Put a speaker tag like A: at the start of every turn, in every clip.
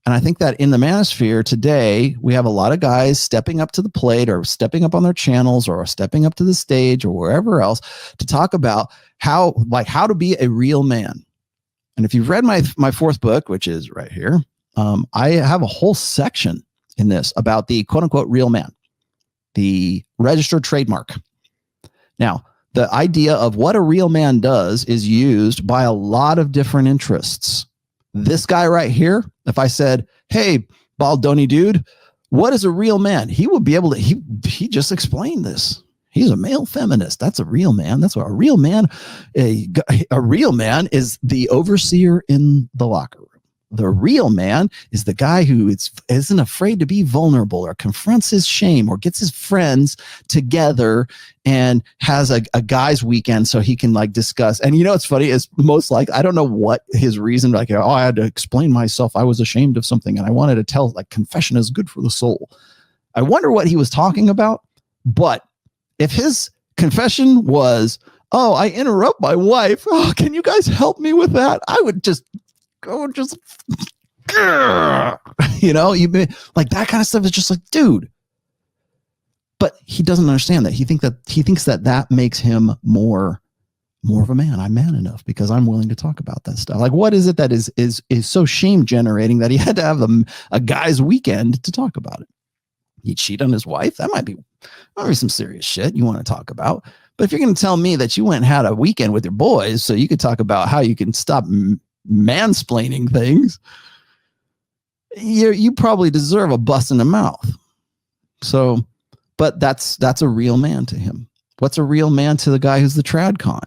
A: And I think that in the manosphere today, we have a lot of guys stepping up to the plate or stepping up on their channels or stepping up to the stage or wherever else to talk about how to be a real man. And if you've read my fourth book, which is right here, I have a whole section in this about the quote unquote real man, the registered trademark. Now, the idea of what a real man does is used by a lot of different interests. This guy right here, if I said, hey, Baldoni dude, what is a real man? He would be able to, he just explained this. He's a male feminist. That's a real man. That's what a real man, a real man is the overseer in the locker room. The real man is the guy who isn't afraid to be vulnerable or confronts his shame or gets his friends together and has a guy's weekend so he can like discuss. And you know, it's funny is most like, I don't know what his reason, like, oh, I had to explain myself. I was ashamed of something and I wanted to tell, like, confession is good for the soul. I wonder what he was talking about. But if his confession was, oh, I interrupt my wife. Oh, can you guys help me with that? I would just go you know, like that kind of stuff is just like, dude. But he doesn't understand that. He thinks that makes him more of a man. I'm man enough because I'm willing to talk about that stuff. Like, what is it that is so shame generating that he had to have a guy's weekend to talk about it? He'd cheat on his wife. That might be some serious shit you want to talk about. But if you're going to tell me that you went and had a weekend with your boys so you could talk about how you can stop mansplaining things, you probably deserve a bust in the mouth. So, but that's a real man to him. What's a real man to the guy who's the trad con?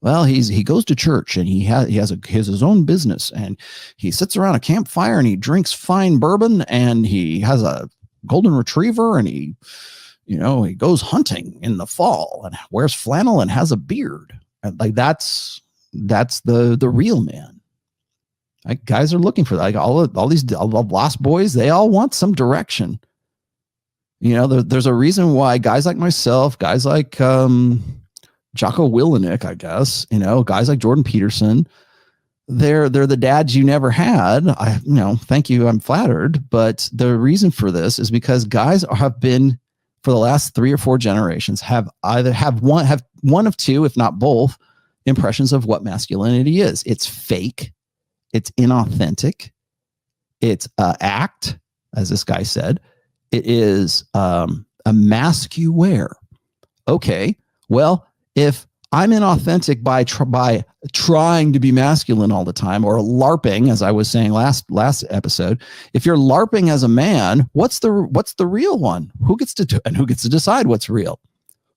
A: Well, he goes to church and he has his own business and he sits around a campfire and he drinks fine bourbon and he has a golden retriever and he goes hunting in the fall and wears flannel and has a beard. Like that's the real man. Like, guys are looking for that. Like all the lost boys, they all want some direction. You know, there's a reason why guys like myself, guys like Jocko Willenick, I guess, you know, guys like Jordan Peterson, they're the dads you never had. Thank you. I'm flattered. But the reason for this is because guys have been, for the last 3 or 4 generations, have one of two, if not both, impressions of what masculinity is. It's fake. It's inauthentic. It's act, as this guy said. It is a mask you wear. Okay, well, if I'm inauthentic by trying to be masculine all the time, or LARPing, as I was saying last episode, if you're LARPing as a man, what's the real one? Who gets to decide what's real?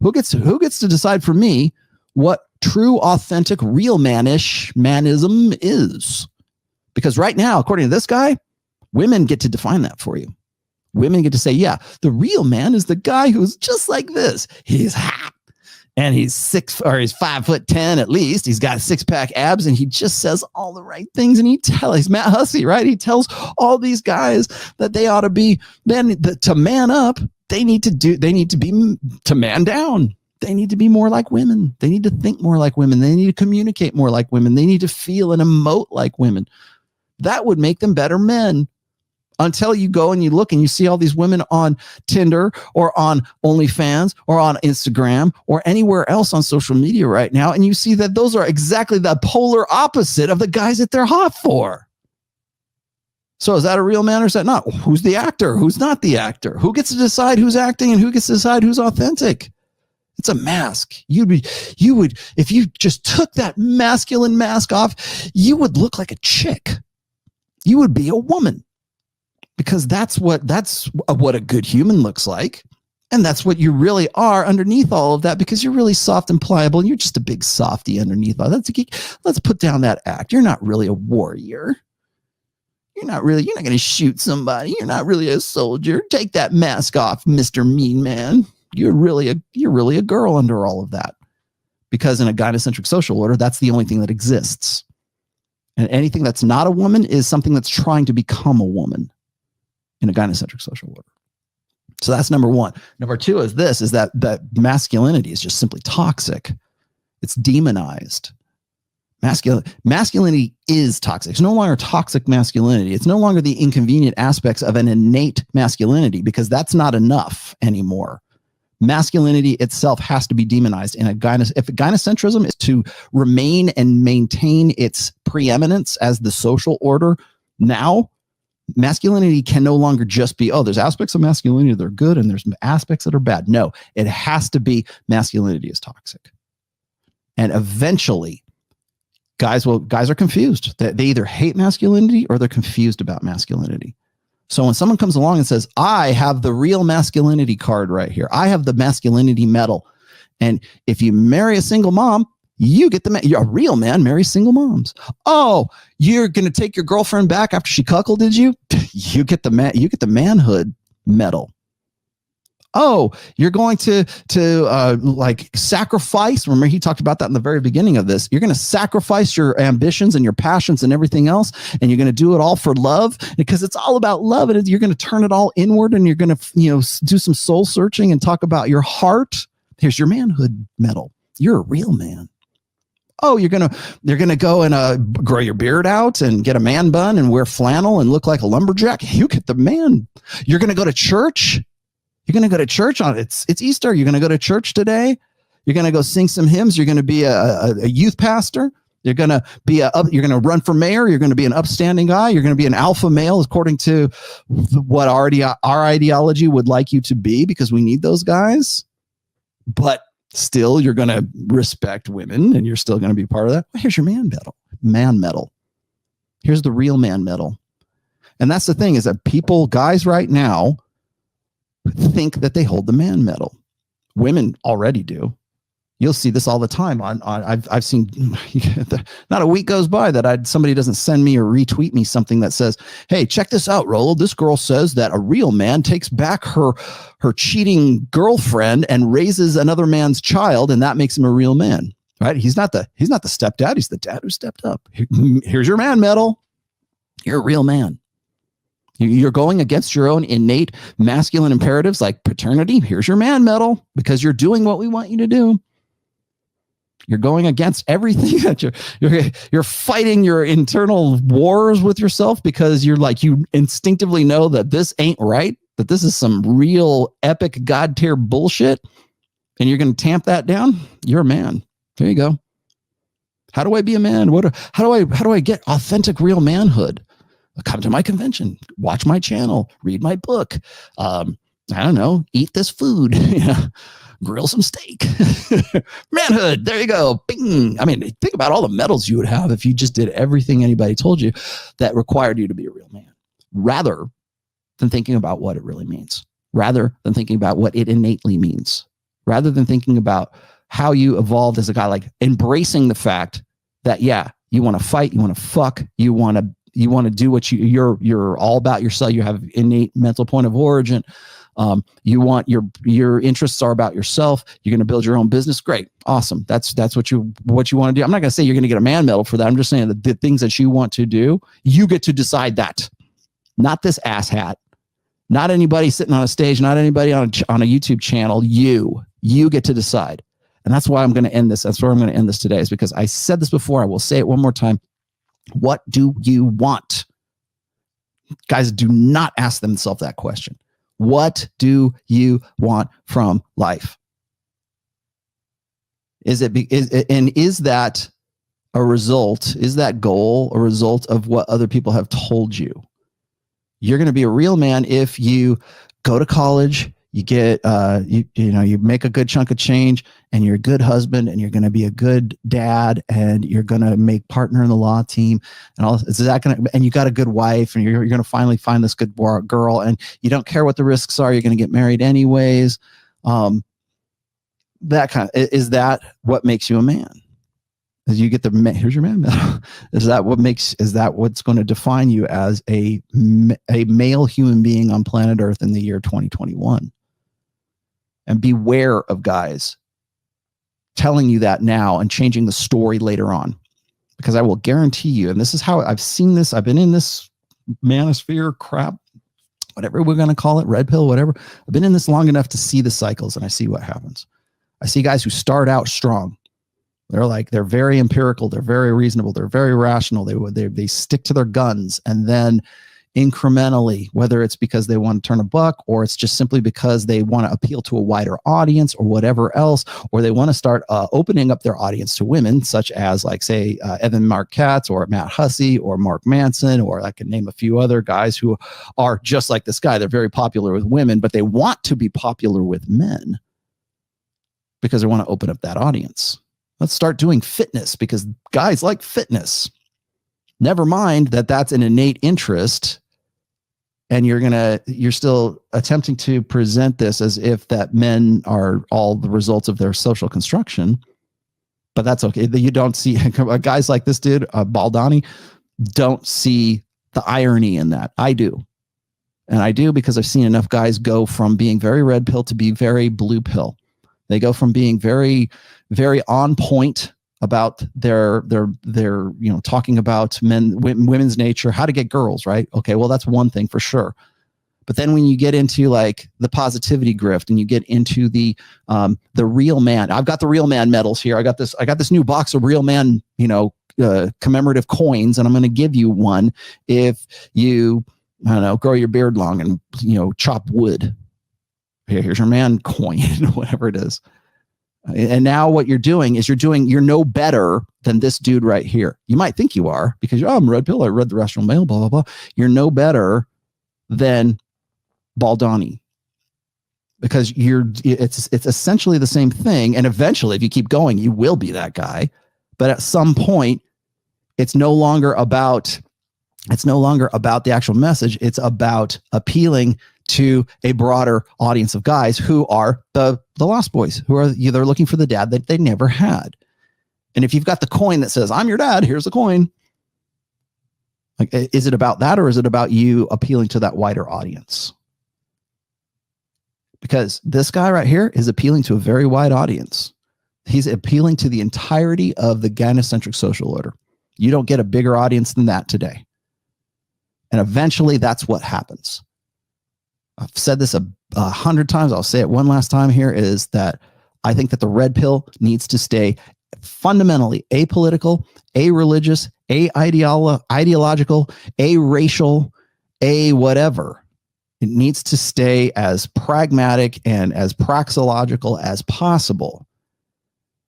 A: Who gets to decide for me what true, authentic, real manism is? Because right now, according to this guy, women get to define that for you. Women get to say, yeah, the real man is the guy who's just like this. He's hot and he's 5'10" at least. He's got 6-pack abs and he just says all the right things. And he's Matt Hussey, right? He tells all these guys that they ought to be, to man up, they need to man down. They need to be more like women. They need to think more like women. They need to communicate more like women. They need to feel and emote like women. That would make them better men. Until you go and you look and you see all these women on Tinder or on OnlyFans or on Instagram or anywhere else on social media right now, and you see that those are exactly the polar opposite of the guys that they're hot for. So is that a real man or is that not? Who's the actor? Who's not the actor? Who gets to decide who's acting and who gets to decide who's authentic? It's a mask. You would, if you just took that masculine mask off, you would look like a chick. You would be a woman. Because that's what a good human looks like. And that's what you really are underneath all of that, because you're really soft and pliable and you're just a big softy underneath all that. Let's put down that act. You're not really a warrior. You're not going to shoot somebody. You're not really a soldier. Take that mask off, Mr. Mean Man. You're really a girl under all of that. Because in a gynocentric social order, that's the only thing that exists. And anything that's not a woman is something that's trying to become a woman. In a gynocentric social order. So that's number one. Number two is that masculinity is just simply toxic. It's demonized. Masculinity is toxic. It's no longer toxic masculinity. It's no longer the inconvenient aspects of an innate masculinity, because that's not enough anymore. Masculinity itself has to be demonized. And if gynocentrism is to remain and maintain its preeminence as the social order, now masculinity can no longer just be, there's aspects of masculinity that are good and there's aspects that are bad. No, it has to be masculinity is toxic. And eventually, guys are confused. They either hate masculinity or they're confused about masculinity. So when someone comes along and says, I have the real masculinity card right here, I have the masculinity medal, and if you marry a single mom, you get you're a real man, marry single moms. Oh, you're going to take your girlfriend back after she cuckolded you? You get the manhood medal. Oh, you're going to like sacrifice. Remember, he talked about that in the very beginning of this. You're going to sacrifice your ambitions and your passions and everything else, and you're going to do it all for love, because it's all about love. And you're going to turn it all inward, and you're going to, do some soul searching and talk about your heart. Here's your manhood medal. You're a real man. Oh, you're gonna go and grow your beard out and get a man bun and wear flannel and look like a lumberjack. You get the man. You're gonna go to church. You're going to go to church on it's Easter. You're going to go to church today. You're going to go sing some hymns. You're going to be a youth pastor. You're going to be you're going to run for mayor. You're going to be an upstanding guy. You're going to be an alpha male according to what our ideology would like you to be, because we need those guys. But still, you're going to respect women and you're still going to be part of that. Well, here's your man medal. Here's the real man medal. And that's the thing, is that guys right now, think that they hold the man medal. Women already do. You'll see this all the time I've seen, not a week goes by that somebody doesn't send me or retweet me something that says, hey, check this out, Rollo. This girl says that a real man takes back her cheating girlfriend and raises another man's child, and that makes him a real man. Right? He's not the stepdad. He's the dad who stepped up. Here's your man medal. You're a real man. You're going against your own innate masculine imperatives like paternity. Here's your man medal, because you're doing what we want you to do. You're going against everything that you're fighting your internal wars with yourself, because you instinctively know that this ain't right, that this is some real epic God tier bullshit, and you're going to tamp that down. You're a man. There you go. How do I be a man? How do I get authentic real manhood? Come to my convention, watch my channel, read my book. I don't know, eat this food, grill some steak. Manhood, there you go. Bing. I mean, think about all the medals you would have if you just did everything anybody told you that required you to be a real man, rather than thinking about what it really means, rather than thinking about what it innately means, rather than thinking about how you evolved as a guy, like embracing the fact that, you want to fight, you want to fuck, you want to do what you're all about yourself. You have innate mental point of origin. You want your interests are about yourself. You're going to build your own business. Great. Awesome. That's what you want to do. I'm not going to say you're going to get a man medal for that. I'm just saying that the things that you want to do, you get to decide that, not this asshat, not anybody sitting on a stage, not anybody on a YouTube channel. You get to decide. And that's why I'm going to end this. That's where I'm going to end this today, is because I said this before. I will say it one more time. What do you want? Guys, do not ask themselves that question. What do you want from life? Is that a result? Is that goal a result of what other people have told you? You're going to be a real man if you go to college, you get you make a good chunk of change, and you're a good husband, and you're going to be a good dad, and you're going to make partner in the law team, and all. Is that going to? And you got a good wife, and you're going to finally find this good girl, and you don't care what the risks are. You're going to get married anyways. That kind of, is that what makes you a man? As you get here's your man medal. Is that what's going to define you as a male human being on planet Earth in the year 2021? And beware of guys telling you that now and changing the story later on, because I will guarantee you, and this is how I've seen this. I've been in this manosphere crap, whatever we're going to call it, red pill, whatever. I've been in this long enough to see the cycles, and I see what happens. I see guys who start out strong, They're very empirical. They're very reasonable. They're very rational. They stick to their guns. And then incrementally, whether it's because they want to turn a buck, or it's just simply because they want to appeal to a wider audience or whatever else, or they want to start opening up their audience to women, such as like, say, Evan Mark Katz or Matt Hussey or Mark Manson, or I can name a few other guys who are just like this guy. They're very popular with women, but they want to be popular with men because they want to open up that audience. Let's start doing fitness because guys like fitness. Never mind that that's an innate interest, and you're still attempting to present this as if that men are all the results of their social construction. But that's okay. You don't see guys like this dude, Baldani, don't see the irony in that. I do. And I do because I've seen enough guys go from being very red pill to be very blue pill. They go from being very, very on point about their talking about women's nature, how to get girls, right? Okay, well, that's one thing for sure. But then when you get into like the positivity grift and you get into the real man, I've got the real man medals here. I got this new box of real man, commemorative coins, and I'm going to give you one if you, I don't know, grow your beard long and, chop wood. Here's your man coin, whatever it is. And now what you're doing is you're no better than this dude right here. You might think you are because I'm red pill. I read the Rational Male, blah, blah, blah. You're no better than Baldani because it's essentially the same thing. And eventually, if you keep going, you will be that guy. But at some point, it's no longer about the actual message. It's about appealing to a broader audience of guys who are the lost boys, who are either looking for the dad that they never had. And if you've got the coin that says, I'm your dad, here's the coin. Like, is it about that, or is it about you appealing to that wider audience? Because this guy right here is appealing to a very wide audience. He's appealing to the entirety of the gynocentric social order. You don't get a bigger audience than that today. And eventually that's what happens. I've said this 100 times. I'll say it one last time here, is that I think that the red pill needs to stay fundamentally apolitical, a-religious, a-ideological, a-racial, a-whatever. It needs to stay as pragmatic and as praxeological as possible.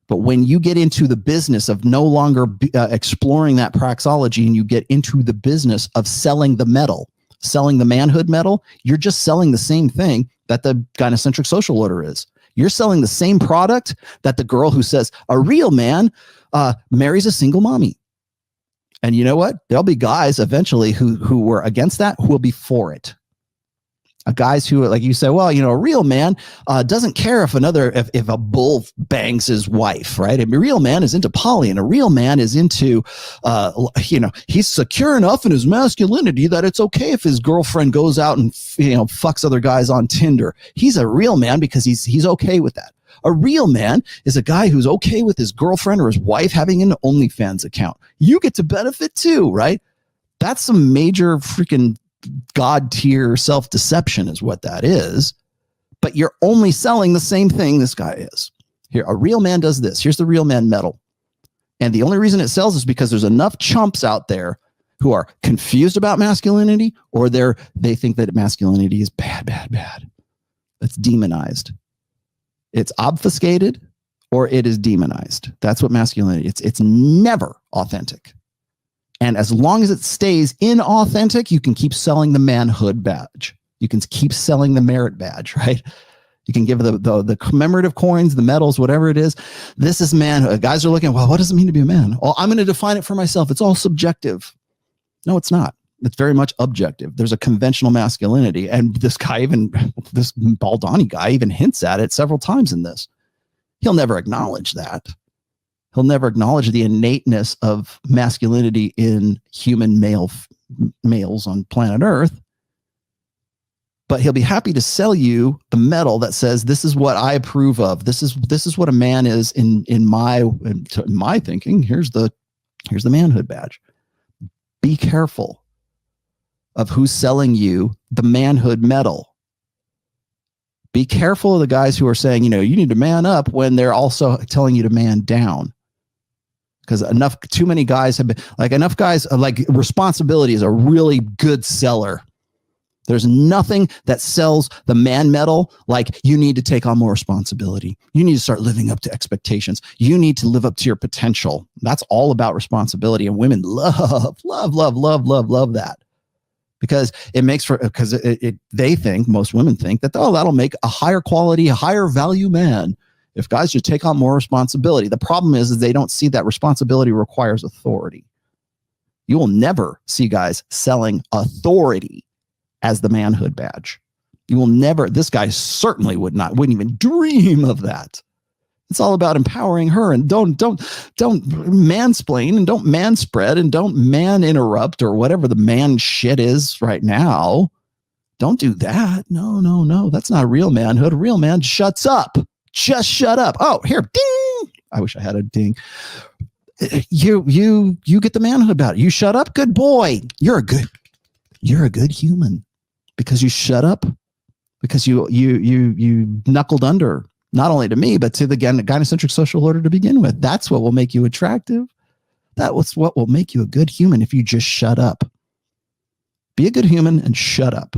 A: But when you get into the business of no longer exploring that praxeology, and you get into the business of selling the metal, selling the manhood metal, you're just selling the same thing that the gynocentric social order is. You're selling the same product that the girl who says a real man marries a single mommy. And you know what? There'll be guys eventually who were against that who will be for it. Guys who, like you say, well, a real man doesn't care if a bull bangs his wife, right? A real man is into poly, and a real man is into, he's secure enough in his masculinity that it's okay if his girlfriend goes out and, fucks other guys on Tinder. He's a real man because he's okay with that. A real man is a guy who's okay with his girlfriend or his wife having an OnlyFans account. You get to benefit too, right? That's some major freaking God tier self-deception is what that is. But you're only selling the same thing this guy is. Here, a real man does this. Here's the real man medal. And the only reason it sells is because there's enough chumps out there who are confused about masculinity, or they think that masculinity is bad. It's demonized. It's obfuscated, or it is demonized. That's what masculinity is. It's never authentic. And as long as it stays inauthentic, you can keep selling the manhood badge. You can keep selling the merit badge, right? You can give the commemorative coins, the medals, whatever it is. This is manhood. Guys are looking, well, what does it mean to be a man? Well, I'm going to define it for myself. It's all subjective. No, it's not. It's very much objective. There's a conventional masculinity. And this Baldani guy even hints at it several times in this. He'll never acknowledge that. He'll never acknowledge the innateness of masculinity in human males on planet Earth. But he'll be happy to sell you the medal that says, this is what I approve of. This is what a man is in my thinking. Here's the manhood badge. Be careful of who's selling you the manhood medal. Be careful of the guys who are saying, you need to man up, when they're also telling you to man down. because too many guys have been like, enough guys like responsibility is a really good seller. There's nothing that sells the man metal like you need to take on more responsibility. You need to start living up to expectations. You need to live up to your potential. That's all about responsibility. And women love that, because it makes for, because they think, most women think that, oh, that'll make a higher quality, higher value man if guys just take on more responsibility. The problem is they don't see that responsibility requires authority. You will never see guys selling authority as the manhood badge. You will never, this guy certainly wouldn't even dream of that. It's all about empowering her, and don't mansplain, and don't manspread, and don't man interrupt, or whatever the man shit is right now. Don't do that. No. That's not real manhood. A real man shuts up. Just shut up. Oh, here, ding. I wish I had a ding. You get the manhood about it. You shut up. Good boy. You're a good human. Because you shut up, because you knuckled under, not only to me, but to the gynocentric social order to begin with. That's what will make you attractive. That's what will make you a good human, if you just shut up. Be a good human and shut up.